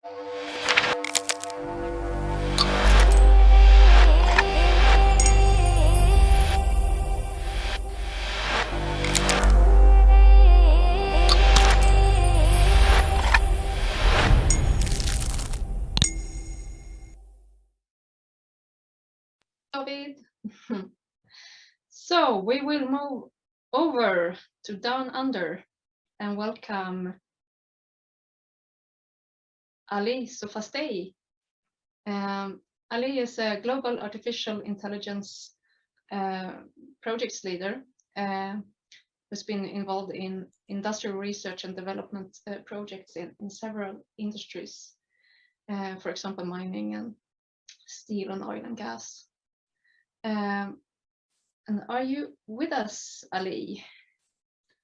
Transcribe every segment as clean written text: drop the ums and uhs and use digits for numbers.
David. So we will move over to Down Under and welcome Ali Soofastaei. Ali is a global artificial intelligence projects leader who's been involved in industrial research and development projects in several industries, for example, mining and steel and oil and gas. And are you with us, Ali?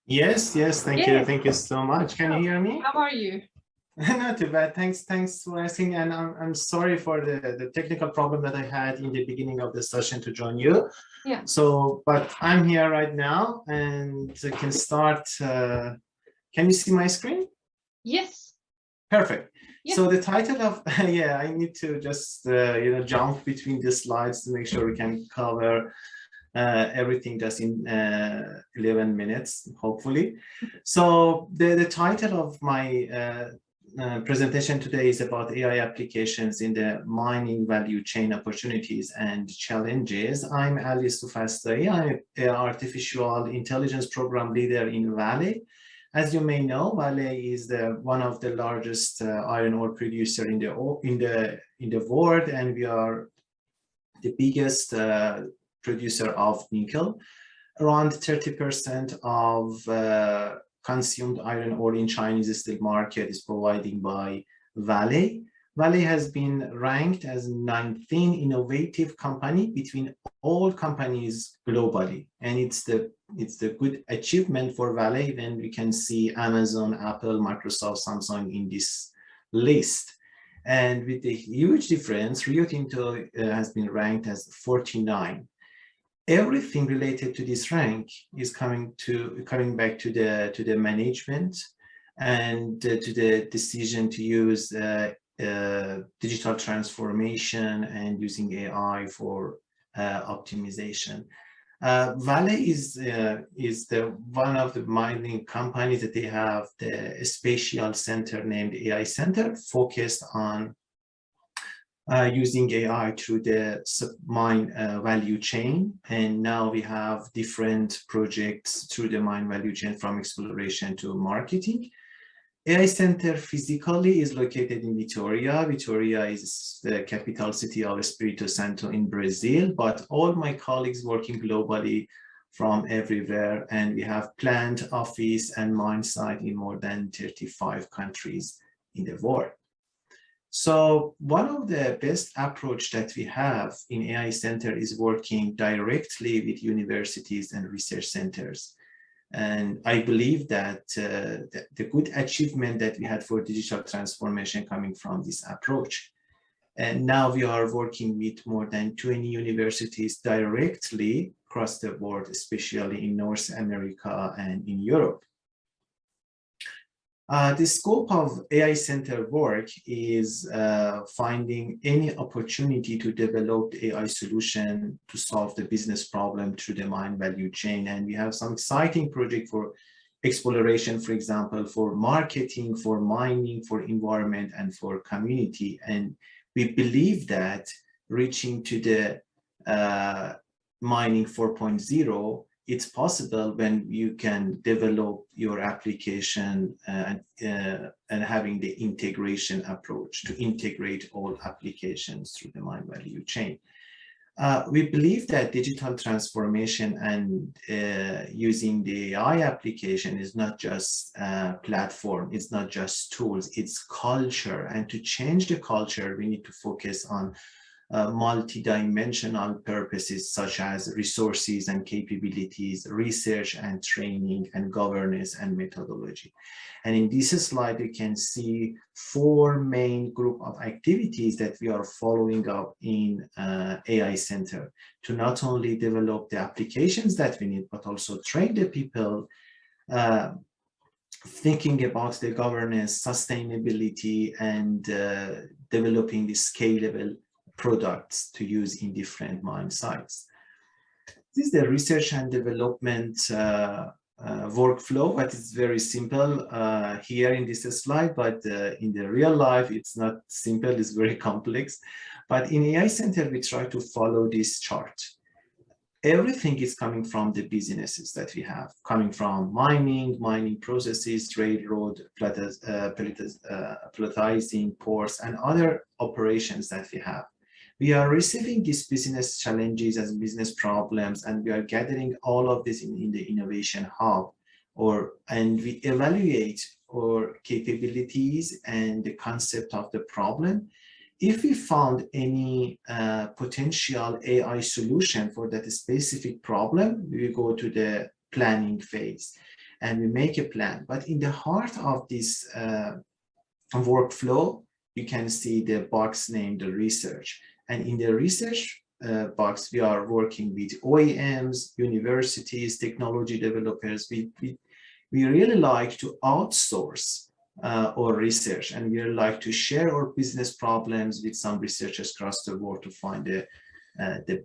Yes, thank you so much. Can you hear me? How are you? Not too bad. Thanks for asking. And I'm sorry for the technical problem that I had in the beginning of the session to join you. Yeah. So, but I'm here right now and I can start. Can you see my screen? Yes. Perfect. Yeah. So the title of, yeah, I need to just, jump between the slides to make sure we can cover everything just in 11 minutes, hopefully. So the title of my presentation today is about AI applications in the mining value chain opportunities and challenges. I'm Ali Soofastaei. I'm an artificial intelligence program leader in Vale. As you may know, Vale is one of the largest iron ore producer in the world, and we are the biggest producer of nickel. Around 30% of consumed iron ore in Chinese steel market is provided by Vale. Vale has been ranked as 19th innovative company between all companies globally, and it's the good achievement for Vale when we can see Amazon, Apple, Microsoft, Samsung in this list. And with the huge difference, Rio Tinto has been ranked as 49. Everything related to this rank is coming back to the management and to the decision to use digital transformation and using AI for optimization. Vale is one of the mining companies that they have the spatial center named AI Center, focused on using AI through the mine value chain. And now we have different projects through the mine value chain, from exploration to marketing. AI Center physically is located in Vitória. Vitória is the capital city of Espírito Santo in Brazil, but all my colleagues working globally from everywhere, and we have plant, office, and mine site in more than 35 countries in the world. So one of the best approach that we have in AI Center is working directly with universities and research centers. And I believe that the good achievement that we had for digital transformation coming from this approach. And now we are working with more than 20 universities directly across the world, especially in North America and in Europe. The scope of AI Center work is finding any opportunity to develop AI solution to solve the business problem through the mine value chain. And we have some exciting project for exploration, for example, for marketing, for mining, for environment, and for community. And we believe that reaching to the mining 4.0, it's possible when you can develop your application and having the integration approach to integrate all applications through the mine value chain. We believe that digital transformation and using the AI application is not just a platform, it's not just tools, it's culture. And to change the culture, we need to focus on multi-dimensional purposes such as resources and capabilities, research and training, and governance and methodology. And in this slide, you can see 4 main group of activities that we are following up in AI Center to not only develop the applications that we need, but also train the people thinking about the governance, sustainability, and developing the scalable products to use in different mine sites. This is the research and development workflow, but it's very simple here in this slide, but in the real life, it's not simple, it's very complex. But in AI Center, we try to follow this chart. Everything is coming from the businesses that we have, coming from mining processes, railroad, pelletizing, ports, and other operations that we have. We are receiving these business challenges as business problems, and we are gathering all of this in the innovation hub, and we evaluate our capabilities and the concept of the problem. If we found any potential AI solution for that specific problem, we go to the planning phase and we make a plan. But in the heart of this workflow, you can see the box named the research. And in the research box, we are working with OEMs, universities, technology developers. We really like to outsource our research, and we like to share our business problems with some researchers across the world to find the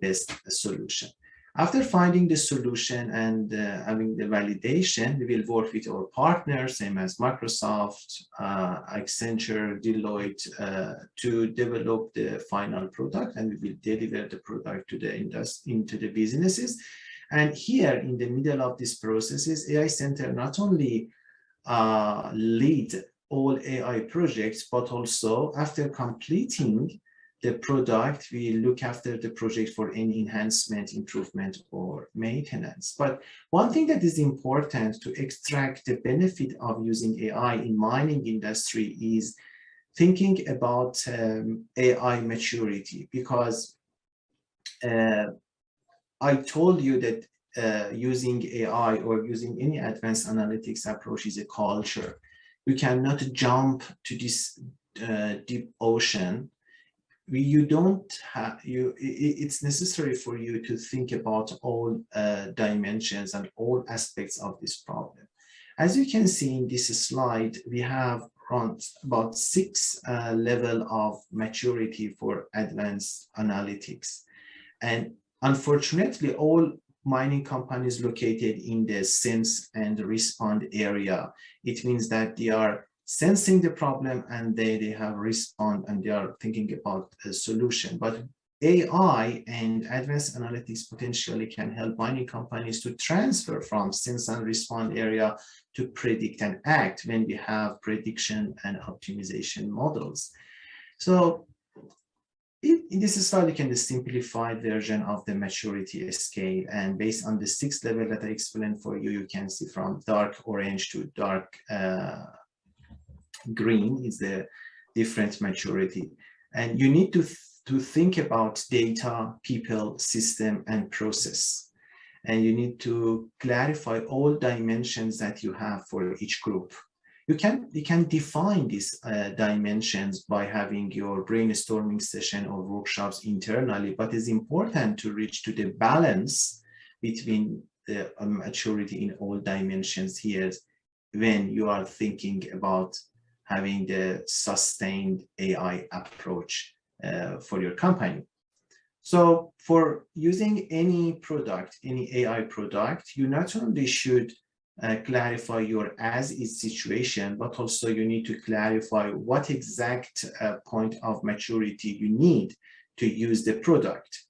best solution. After finding the solution and having the validation, we will work with our partners, same as Microsoft, Accenture, Deloitte, to develop the final product, and we will deliver the product to the into the businesses. And here in the middle of these processes, AI Center not only lead all AI projects, but also after completing the product, we look after the project for any enhancement, improvement, or maintenance. But one thing that is important to extract the benefit of using AI in mining industry is thinking about AI maturity, because I told you that using AI or using any advanced analytics approach is a culture. You cannot jump to this deep ocean. It's necessary for you to think about all dimensions and all aspects of this problem. As you can see in this slide, we have around about 6 levels of maturity for advanced analytics. And unfortunately, all mining companies located in the sense and respond area. It means that they are sensing the problem and they have respond and they are thinking about a solution. But AI and advanced analytics potentially can help mining companies to transfer from sense and respond area to predict and act when we have prediction and optimization models. So in this slide, you can the simplified version of the maturity scale, and based on the 6 level that I explained for you, you can see from dark orange to dark green is the different maturity. And you need to think about data, people, system, and process. And you need to clarify all dimensions that you have for each group. You can define these dimensions by having your brainstorming session or workshops internally, but it's important to reach to the balance between the maturity in all dimensions here when you are thinking about having the sustained AI approach for your company. So for using any product, any AI product, you not only should clarify your as-is situation, but also you need to clarify what exact point of maturity you need to use the product.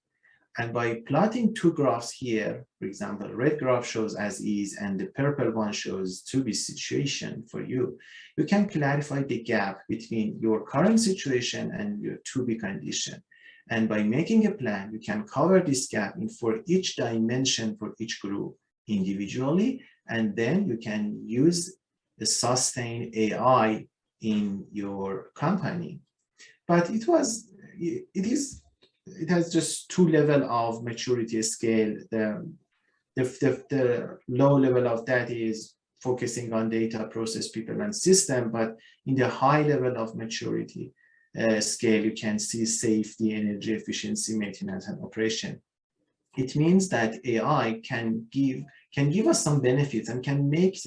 And by plotting 2 graphs here, for example, red graph shows as is and the purple one shows to be situation for you, you can clarify the gap between your current situation and your to be condition. And by making a plan, you can cover this gap for each dimension for each group individually, and then you can use the sustained AI in your company. But it has just 2 levels of maturity scale. The low level of that is focusing on data, process, people, and system. But in the high level of maturity scale, you can see safety, energy efficiency, maintenance, and operation. It means that AI can give us some benefits and can make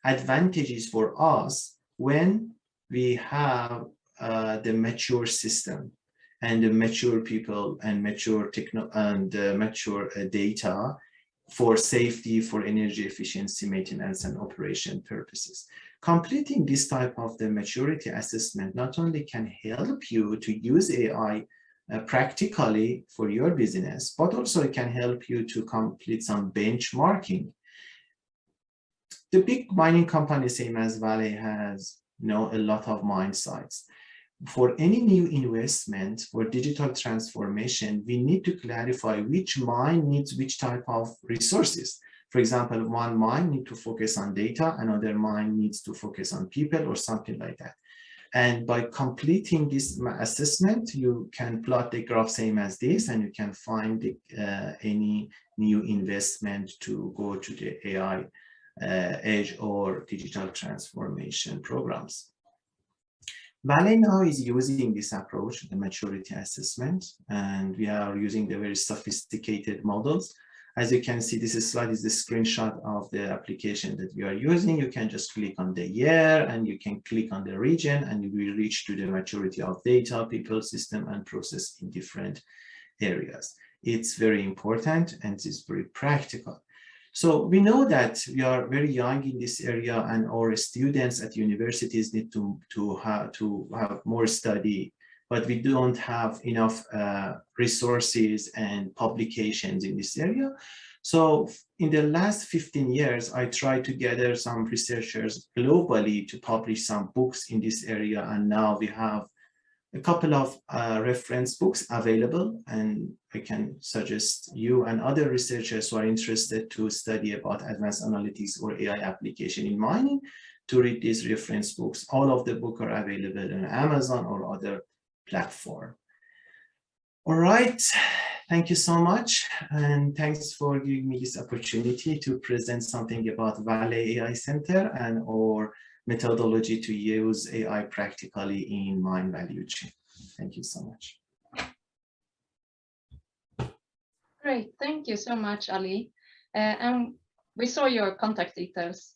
advantages for us when we have the mature system and the mature people and mature mature data for safety, for energy efficiency, maintenance, and operation purposes. Completing this type of the maturity assessment not only can help you to use AI practically for your business, but also it can help you to complete some benchmarking. The big mining companies, same as Vale, has a lot of mine sites. For any new investment for digital transformation, we need to clarify which mine needs which type of resources. For example, one mine needs to focus on data, another mine needs to focus on people or something like that. And by completing this assessment, you can plot the graph same as this, and you can find any new investment to go to the AI edge or digital transformation programs. Vale now is using this approach, the maturity assessment, and we are using the very sophisticated models. As you can see, this slide is the screenshot of the application that we are using. You can just click on the year and you can click on the region and you will reach to the maturity of data, people, system, and process in different areas. It's very important and it's very practical. So we know that we are very young in this area and our students at universities need to have more study, but we don't have enough resources and publications in this area. So in the last 15 years, I tried to gather some researchers globally to publish some books in this area. And now we have a couple of reference books available, and I can suggest you and other researchers who are interested to study about advanced analytics or AI application in mining to read these reference books. All of the books are available on Amazon or other platform. All right, thank you so much, and thanks for giving me this opportunity to present something about Vale AI Center and our methodology to use AI practically in mine value chain. Thank you so much. Great, thank you so much, Ali. And we saw your contact details.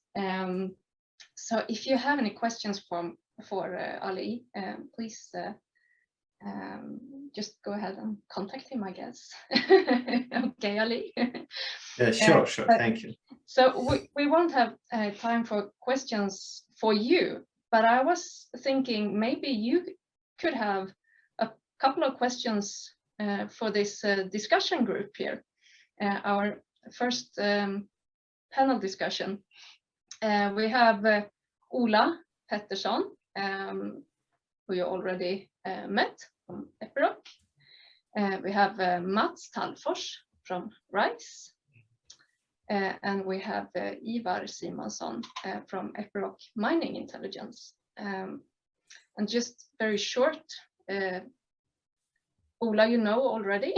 So if you have any questions for Ali, please just go ahead and contact him, I guess. Okay, Ali. Yeah, sure, thank you. So we won't have time for questions for you, but I was thinking maybe you could have a couple of questions for this discussion group here, our first panel discussion. We have Ola Pettersson, who you already met from Epiroc. We have Mats Tallfors from RISE. And we have Ivar Simonsson from Epiroc Mining Intelligence. And just very short, Ola, you know already.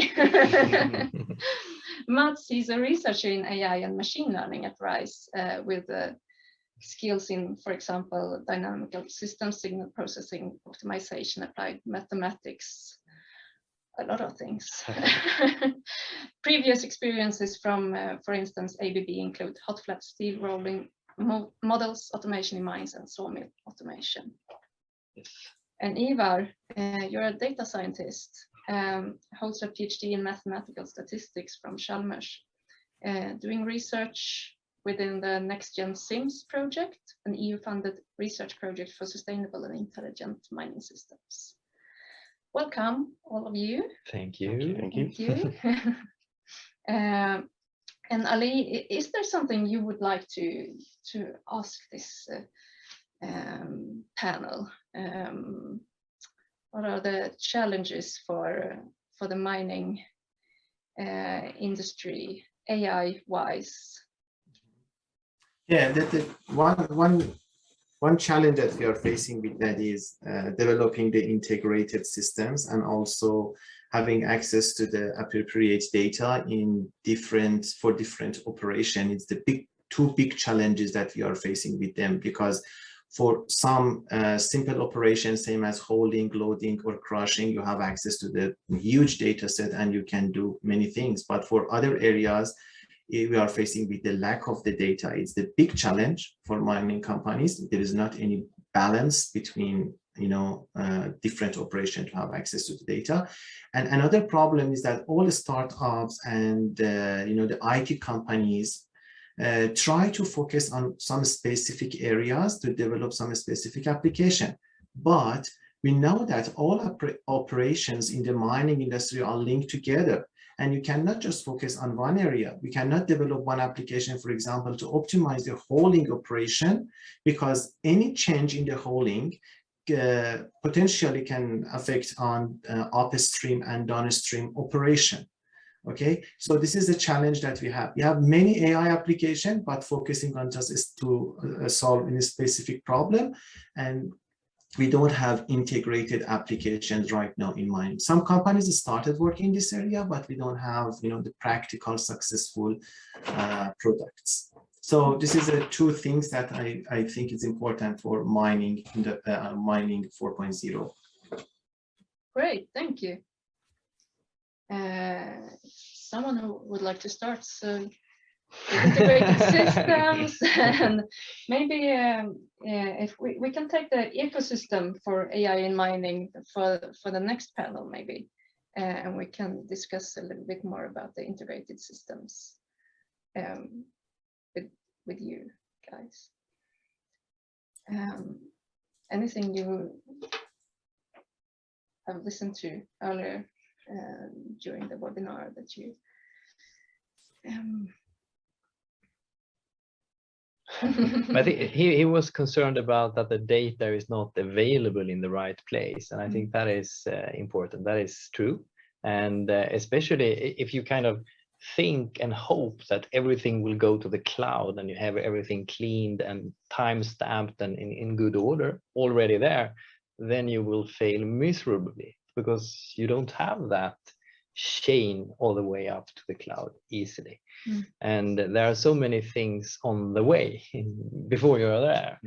Mats, he's a researcher in AI and machine learning at RISE with skills in, for example, dynamical system signal processing, optimization, applied mathematics, a lot of things. Previous experiences from, for instance, ABB include hot flat steel rolling models, automation in mines, and sawmill automation. Yes. And Ivar, you're a data scientist, holds a PhD in mathematical statistics from Chalmers, doing research within the Next Gen SIMS project, an EU-funded research project for sustainable and intelligent mining systems. Welcome, all of you. Thank you. Thank you. And Ali, is there something you would like to ask this panel? What are the challenges for the mining industry, AI-wise? Yeah, one challenge that we are facing with that is developing the integrated systems and also having access to the appropriate data for different operations. It's the two big challenges that we are facing with them, because for some simple operations, same as holding, loading, or crushing, you have access to the huge data set and you can do many things. But for other areas, we are facing with the lack of the data. It's the big challenge for mining companies. There is not any balance between different operations to have access to the data. And another problem is that all the startups and the IT companies try to focus on some specific areas to develop some specific application. But we know that all operations in the mining industry are linked together. And you cannot just focus on one area. We cannot develop one application, for example, to optimize the hauling operation, because any change in the hauling potentially can affect on upstream and downstream operation. Okay, so this is the challenge that we have. We have many AI applications, but focusing on just is to solve any specific problem, and we don't have integrated applications right now in mind. Some companies started working in this area, but we don't have the practical successful products. So this is the two things that I think is important for mining in the mining 4.0. Great, thank you. Someone who would like to start? So the integrated systems, and maybe if we can take the ecosystem for AI in mining for the next panel, maybe, and we can discuss a little bit more about the integrated systems with you guys. Anything you have listened to earlier during the webinar that you I think he was concerned about that the data is not available in the right place, and I think that is important. That is true, and especially if you kind of think and hope that everything will go to the cloud and you have everything cleaned and time stamped and in good order already there, then you will fail miserably, because you don't have that chain all the way up to the cloud easily. And there are so many things on the way before you're there.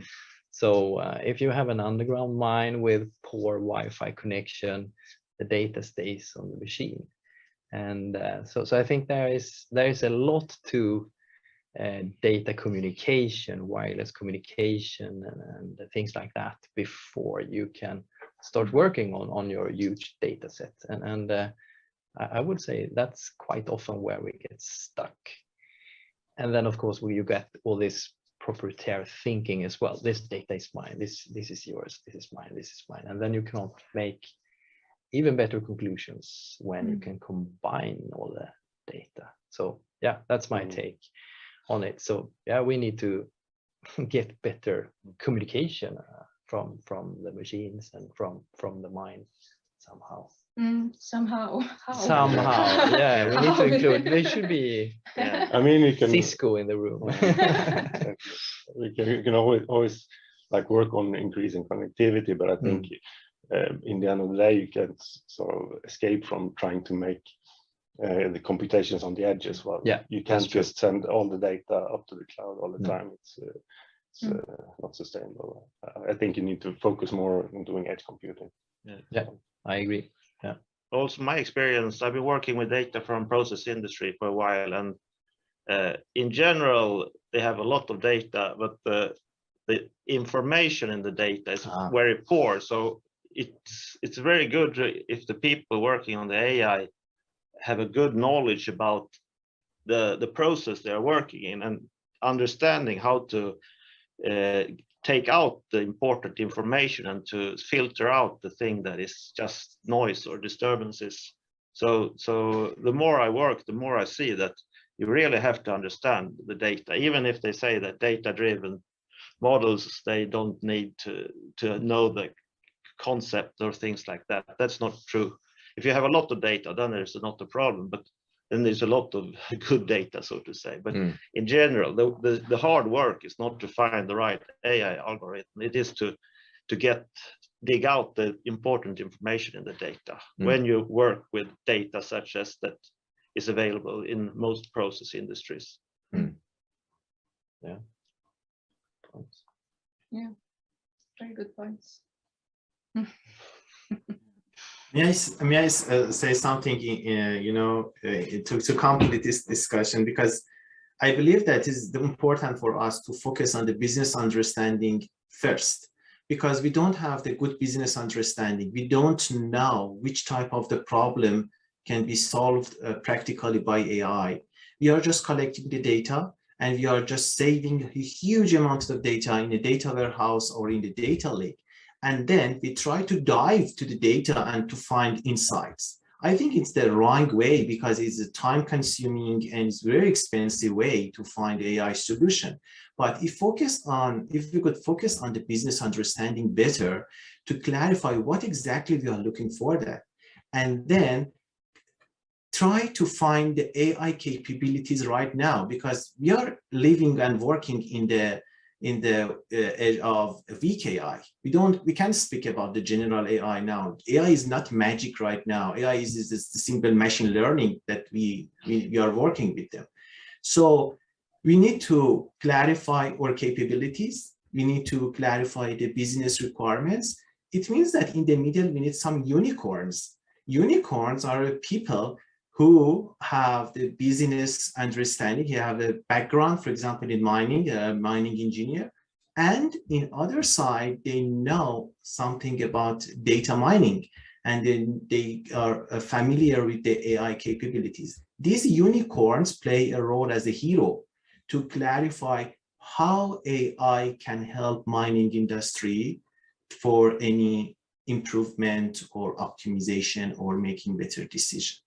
So if you have an underground mine with poor Wi-Fi connection, the data stays on the machine. And so I think there is a lot to data communication, wireless communication, and things like that before you can start working on your huge data set. And I would say that's quite often where we get stuck. And then of course you get all this proprietary thinking as well. This data is mine, this is yours, this is mine, this is mine. And then you cannot make even better conclusions when you can combine all the data. So yeah, that's my take on it. So yeah, we need to get better communication from the machines and from the mine somehow. Somehow. Yeah, we need to include. There should be. Yeah. I mean, we can Cisco in the room. Exactly. We can always like work on increasing connectivity, but I think in the end of the day, you can sort of escape from trying to make the computations on the edge as well. Yeah, you can't just send all the data up to the cloud all the time. It's not sustainable. I think you need to focus more on doing edge computing. Yeah, I agree. Yeah. Also, my experience, I've been working with data from process industry for a while, and in general, they have a lot of data, but the information in the data is very poor. So it's very good if the people working on the AI have a good knowledge about the process they are working in and understanding how to take out the important information and to filter out the thing that is just noise or disturbances. So the more I work, the more I see that you really have to understand the data. Even if they say that data-driven models, they don't need to know the concept or things like that. That's not true. If you have a lot of data, then there's not a problem, but then there's a lot of good data, so to say. But in general, the hard work is not to find the right AI algorithm. It is to dig out the important information in the data when you work with data such as that is available in most process industries. Yeah. Yeah, very good points. May I say something, to complete this discussion, because I believe that is important for us to focus on the business understanding first, because we don't have the good business understanding. We don't know which type of the problem can be solved practically by AI. We are just collecting the data, and we are just saving a huge amount of data in a data warehouse or in the data lake. And then we try to dive to the data and to find insights. I think it's the wrong way, because it's a time-consuming and it's very expensive way to find AI solution. But if we could focus on the business understanding better, to clarify what exactly we are looking for there, and then try to we the AI capabilities right now, because we are living and working in the age of weak AI. We can't speak about the general AI now. AI is not magic right now. AI is the simple machine learning that we are working with them. So we need to clarify our capabilities. We need to clarify the business requirements. It means that in the middle, we need some unicorns. Unicorns are people who have the business understanding, who have a background, for example, in mining, a mining engineer, and in other side, they know something about data mining, and then they are familiar with the AI capabilities. These unicorns play a role as a hero to clarify how AI can help mining industry for any improvement or optimization or making better decisions.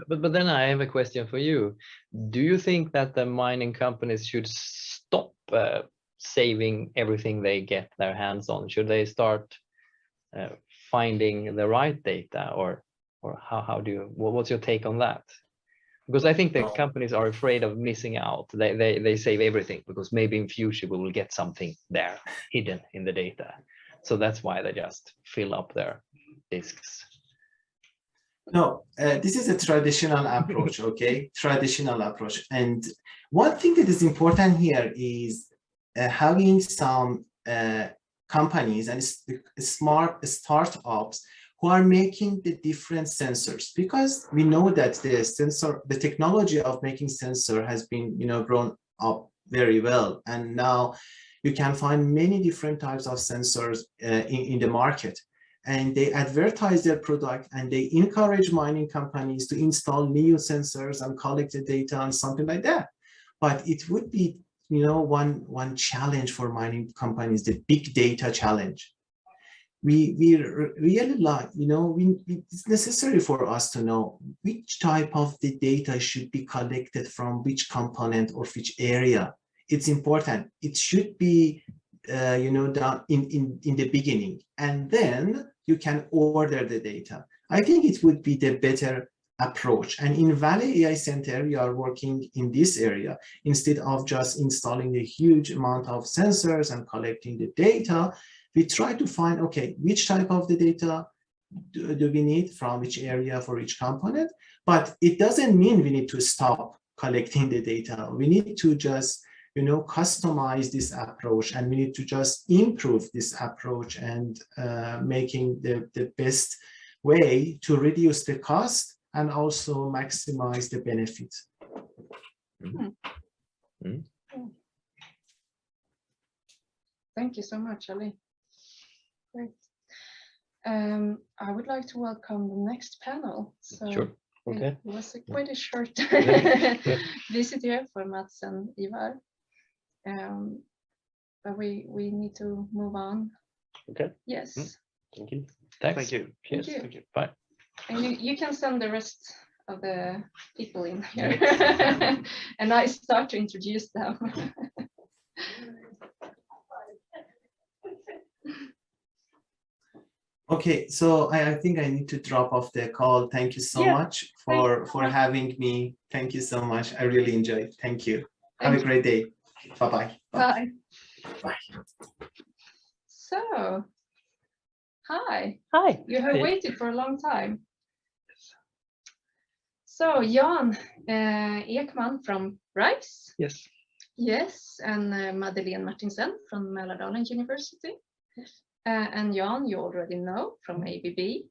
But then I have a question for you. Do you think that the mining companies should stop saving everything they get their hands on? Should they start finding the right data, or how do you? What's your take on that? Because I think that companies are afraid of missing out. They save everything because maybe in future we will get something there hidden in the data. So that's why they just fill up their disks. No, this is a traditional approach, okay? Traditional approach. And one thing that is important here is having some companies and smart startups who are making the different sensors, because we know that the technology of making sensor has been, grown up very well. And now you can find many different types of sensors in the market. And they advertise their product, and they encourage mining companies to install new sensors and collect the data and something like that. But it would be, one challenge for mining companies, the big data challenge. We really like, it's necessary for us to know which type of the data should be collected from which component or which area. It's important. It should be done in the beginning, and then you can order the data. I think it would be the better approach. And in Vale AI Center, we are working in this area. Instead of just installing a huge amount of sensors and collecting the data, we try to find, okay, which type of the data do we need from which area for each component? But it doesn't mean we need to stop collecting the data. We need to just customize this approach, and we need to just improve this approach and making the best way to reduce the cost and also maximize the benefit. Thank you so much, Ali. Great. I would like to welcome the next panel. So Sure. Okay. It was quite a short visit here for Mats and Ivar. But we need to move on. Okay. Yes. Thank you. Thanks. Thank you. Cheers. Thank you. Thank you. Bye. And you can send the rest of the people in here. And I start to introduce them. Okay, so I think I need to drop off the call. Thank you so much for having me. Thank you so much. I really enjoyed. Thank you. Have a great day. Bye-bye. Bye. Bye. So, hi. Hi. You have waited for a long time. So, Jan Ekman from RISE. Yes. Yes, and Madeleine Martinsen from Mälardalen University. Yes. And Jan, you already know from ABB.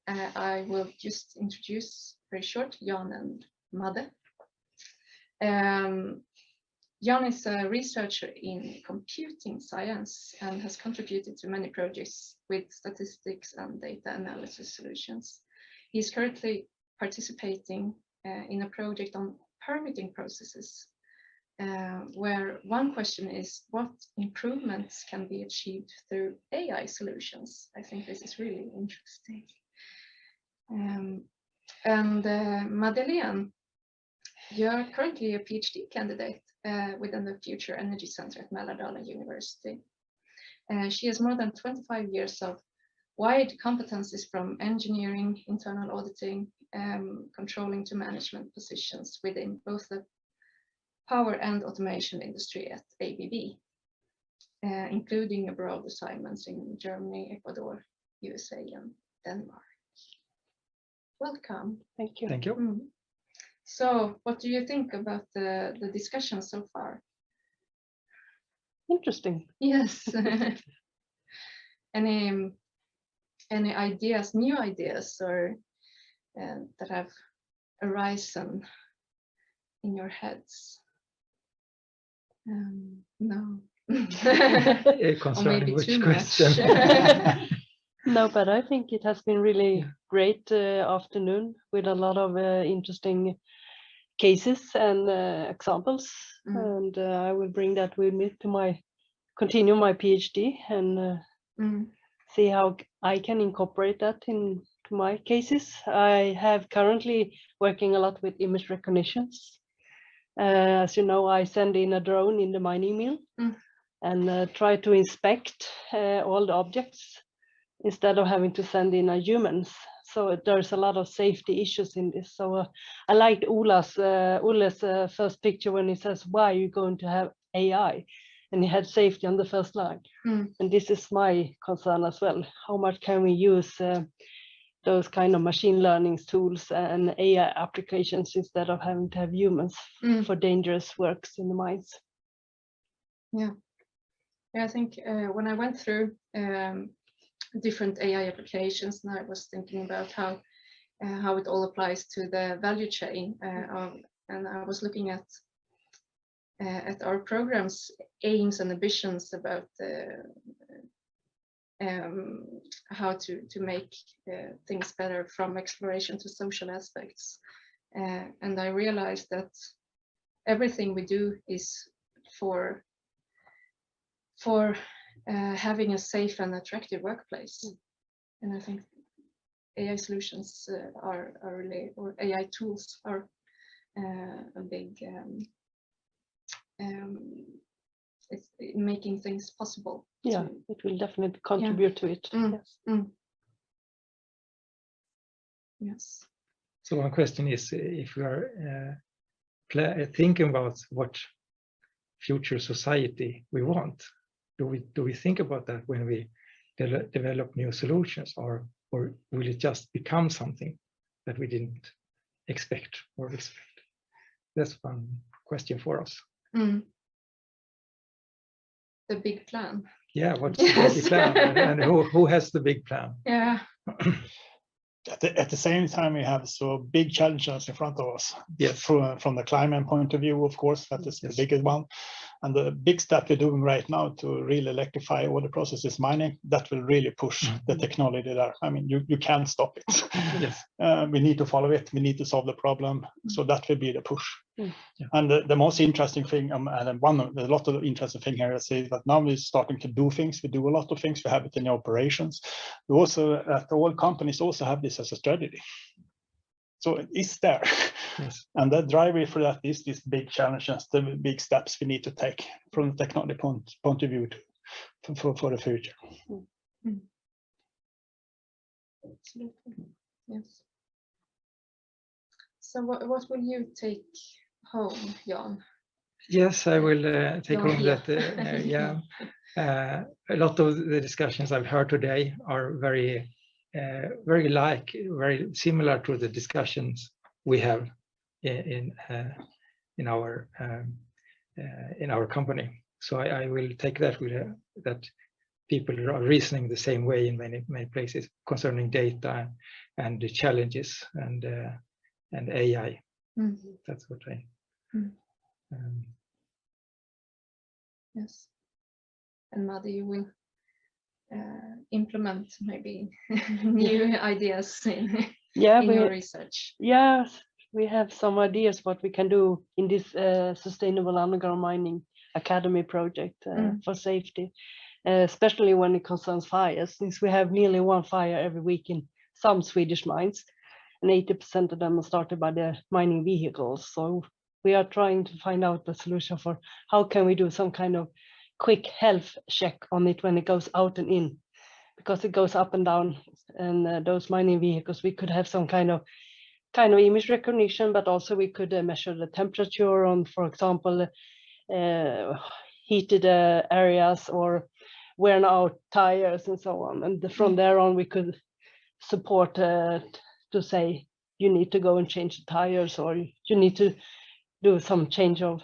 I will just introduce very short Jan and Madde. Jan is a researcher in computing science and has contributed to many projects with statistics and data analysis solutions. He is currently participating in a project on permitting processes, where one question is what improvements can be achieved through AI solutions. I think this is really interesting. Madeleine, you are currently a PhD candidate within the Future Energy Center at Mälardalen University. She has more than 25 years of wide competencies from engineering, internal auditing, controlling to management positions within both the power and automation industry at ABB, including abroad assignments in Germany, Ecuador, USA, and Denmark. Welcome. Thank you. Thank you. So what do you think about the discussion so far? Interesting. Yes. Any ideas, new ideas, or that have arisen in your heads? No. Concerning which too question? No, but I think it has been really great afternoon with a lot of interesting cases and examples, and I will bring that with me to continue my PhD and see how I can incorporate that into my cases. I have currently working a lot with image recognitions. As you know, I send in a drone in the mining mill and try to inspect all the objects instead of having to send in humans. So there's a lot of safety issues in this. So I liked Ole's first picture when he says, why are you going to have AI? And he had safety on the first line. And this is my concern as well. How much can we use those kind of machine learning tools and AI applications instead of having to have humans for dangerous works in the mines? Yeah, I think when I went through different AI applications, and I was thinking about how it all applies to the value chain, and I was looking at our program's aims and ambitions about how to make things better from exploration to social aspects, and I realized that everything we do is for having a safe and attractive workplace. And I think AI solutions are really, or AI tools are a big, it's making things possible. Yeah, it will definitely contribute to it. Yes. Yes. So one question is if we are thinking about what future society we want, do we think about that when we develop new solutions, or will it just become something that we didn't expect? That's one question for us. The big plan. Yeah, what's the big plan, and who has the big plan? Yeah. At the same time, we have so big challenges in front of us. Yes. From the climate point of view, of course, that is the biggest one. And the big step we're doing right now to really electrify all the processes mining, that will really push the technology there. I mean, you can't stop it. Yes. We need to follow it. We need to solve the problem. So that will be the push. Yeah. And the most interesting thing, and a lot of interesting thing here is that now we're starting to do things. We do a lot of things. We have it in the operations. We also, at all companies, also have this as a strategy. So it is there. Yes. And the driver for that is these big challenges, the big steps we need to take from the technology point of view for the future. Absolutely. Yes. So what will you take home, Jan? Yes, I will take home Yeah. that. A lot of the discussions I've heard today are very similar to the discussions we have in our company. So I will take that with that people are reasoning the same way in many places concerning data and the challenges and AI. That's what I. Yes, and Maddy, you will implement maybe new ideas in your research. Yes, we have some ideas what we can do in this sustainable underground mining academy project for safety, especially when it concerns fires, since we have nearly one fire every week in some Swedish mines, and 80% of them are started by the mining vehicles. So we are trying to find out the solution for how can we do some kind of quick health check on it when it goes out and in, because it goes up and down, and those mining vehicles, we could have some kind of image recognition, but also we could measure the temperature on, for example, heated areas or wearing out tires and so on. And from there on, we could support to say, you need to go and change the tires, or you need to do some change of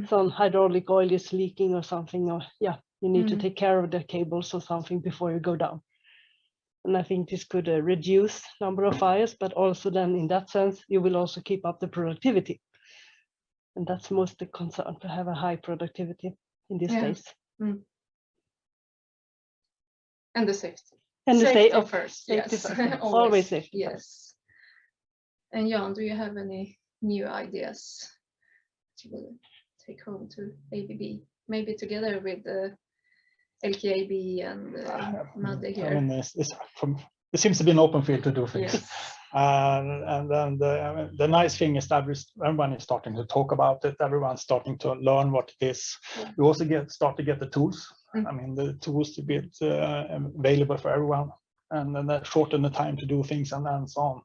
some hydraulic oil is leaking or something, or you need to take care of the cables or something before you go down. And I think this could reduce number of fires, but also then in that sense, you will also keep up the productivity. And that's most the concern, to have a high productivity in these days. And the safety. And safety the first. Safety Yes. first. Always safety. Yes. And Jan, do you have any new ideas that you will take home to ABB, maybe together with the LKAB and Maddy here? I mean, it seems to be an open field to do things. Yes. And then the nice thing is that everyone is starting to talk about it. Everyone's starting to learn what it is. We also start to get the tools. I mean, the tools to be available for everyone, and then that shorten the time to do things and so on.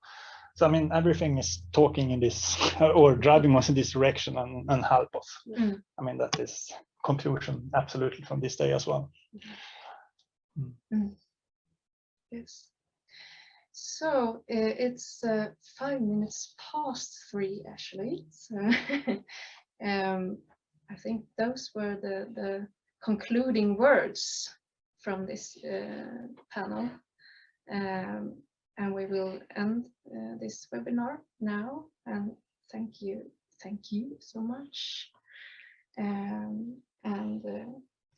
So I mean, everything is talking in this or driving us in this direction and help us. I mean, that is conclusion absolutely from this day as well. Yes. So it's 5 minutes past 3 actually. So I think those were the concluding words from this panel. And we will end this webinar now. And thank you so much. And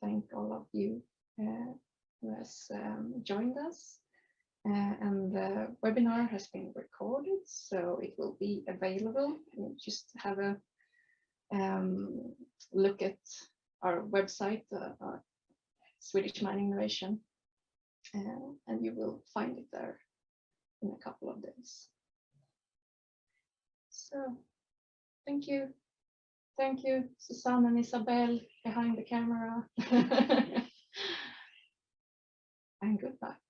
thank all of you who has joined us. And the webinar has been recorded, so it will be available. You just have a look at our website, Swedish Mining Innovation, and you will find it there in a couple of days. So thank you, Susanne and Isabel behind the camera, and goodbye.